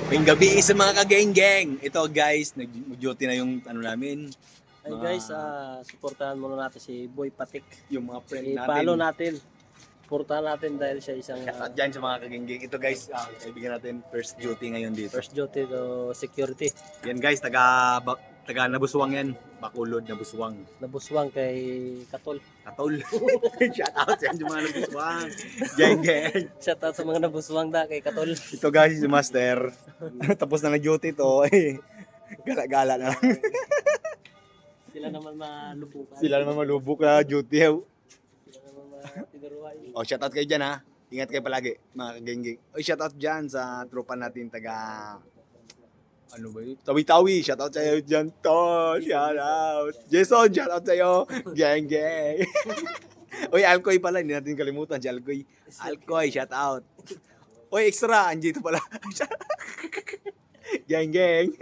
Ngayong gabi sa mga kageng-geng. Ito guys, nag-duty na yung ano namin. Ay Mga- guys, suportahan muna natin si Boy Patik. Yung mga friend natin. I-follow natin. Suportahan natin dahil siya isang At dyan sa mga kageng-geng. Ito guys, kaibigan natin first duty ngayon dito. first duty to security. Yan guys, taga Nabuswang yan. Bakulod, Nabuswang. Nabuswang kay Katol. Katol. Shout out sa mga Nabuswang. Geng-geng. Shout out sa mga nabuswang da kay Katol. Ito guys, si Master. Tapos na nag-duty to. Gala-gala na lang. Sila naman malupukan. Sila naman malubok na duty. Sila naman matinuruan. O, shoutout kayo dyan ha. Ingat kayo palagi, mga kageng-geng. O, shoutout dyan sa tropa natin taga... Ano ba yun? Tawi-tawi. Shoutout sa'yo dyan, Ton. Shoutout. Jason, shoutout sa'yo. Geng-geng. Uy, Alcoy pala. Hindi natin kalimutan si Alcoy. Alcoy, shoutout. Uy, extra. Anjito pala. Geng-geng.